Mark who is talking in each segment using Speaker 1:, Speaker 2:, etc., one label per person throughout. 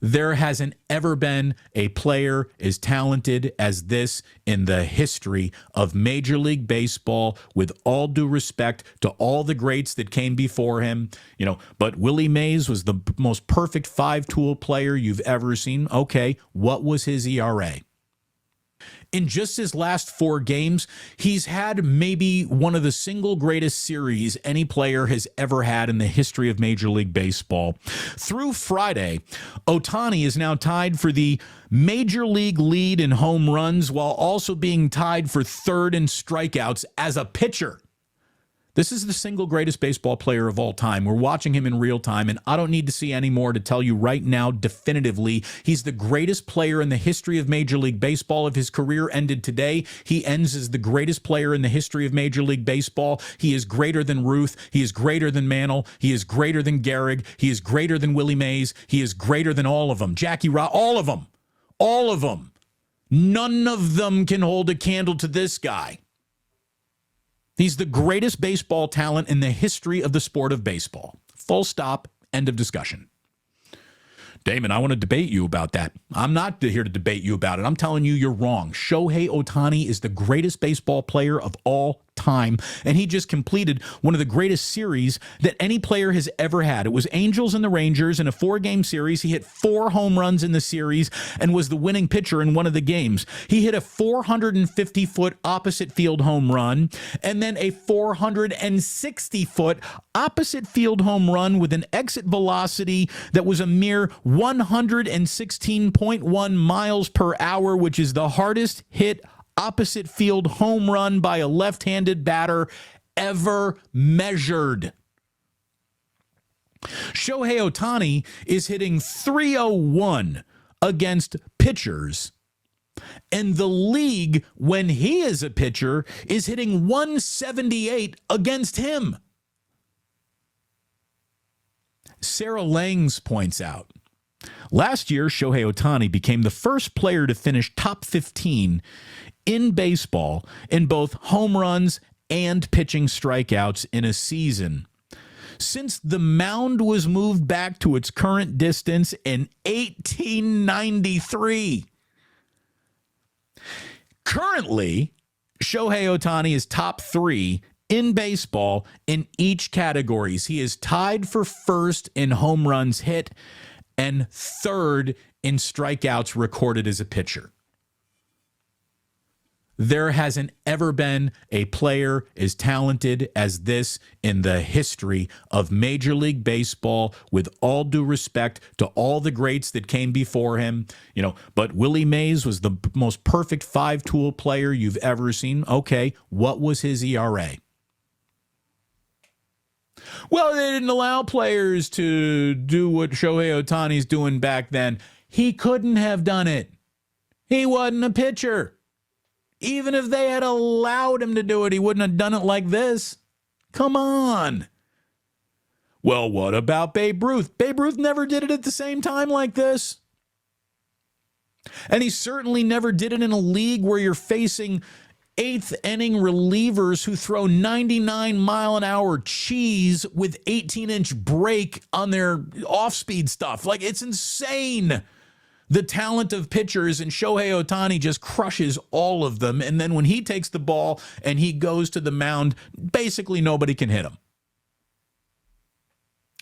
Speaker 1: There hasn't ever been a player as talented as this in the history of Major League Baseball, with all due respect to all the greats that came before him. But Willie Mays was the most perfect five-tool player you've ever seen. Okay, what was his ERA? In just his last 4 games, he's had maybe one of the single greatest series any player has ever had in the history of Major League Baseball. Through Friday, Ohtani is now tied for the Major League lead in home runs, while also being tied for third in strikeouts as a pitcher. This is the single greatest baseball player of all time. We're watching him in real time, and I don't need to see any more to tell you right now definitively he's the greatest player in the history of Major League Baseball. If his career ended today, he ends as the greatest player in the history of Major League Baseball. He is greater than Ruth. He is greater than Mantle. He is greater than Gehrig. He is greater than Willie Mays. He is greater than all of them. Jackie Ross, all of them. All of them. None of them can hold a candle to this guy. He's the greatest baseball talent in the history of the sport of baseball. Full stop. End of discussion. Damon, I want to debate you about that. I'm not here to debate you about it. I'm telling you you're wrong. Shohei Ohtani is the greatest baseball player of all time, and he just completed one of the greatest series that any player has ever had. It was Angels and the Rangers in a 4-game series. He hit 4 home runs in the series and was the winning pitcher in one of the games. He hit a 450-foot opposite field home run and then a 460-foot opposite field home run with an exit velocity that was a mere 116.1 miles per hour, which is the hardest hit opposite field home run by a left-handed batter ever measured. Shohei Ohtani is hitting .301 against pitchers, and the league, when he is a pitcher, is hitting .178 against him. Sarah Langs points out, last year, Shohei Ohtani became the first player to finish top 15 in baseball in both home runs and pitching strikeouts in a season since the mound was moved back to its current distance in 1893. Currently, Shohei Ohtani is top 3 in baseball in each categories. He is tied for first in home runs hit and third in strikeouts recorded as a pitcher. There hasn't ever been a player as talented as this in the history of Major League Baseball, with all due respect to all the greats that came before him. But Willie Mays was the most perfect five-tool player you've ever seen. Okay, what was his ERA? Well, they didn't allow players to do what Shohei Ohtani's doing back then. He couldn't have done it. He wasn't a pitcher. Even if they had allowed him to do it, he wouldn't have done it like this. Come on. Well, what about Babe Ruth? Babe Ruth never did it at the same time like this. And he certainly never did it in a league where you're facing 8th inning relievers who throw 99-mile-an-hour cheese with 18-inch break on their off-speed stuff. Like, it's insane. The talent of pitchers, and Shohei Ohtani just crushes all of them. And then when he takes the ball and he goes to the mound, basically nobody can hit him.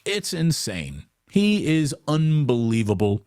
Speaker 1: It's insane. He is unbelievable.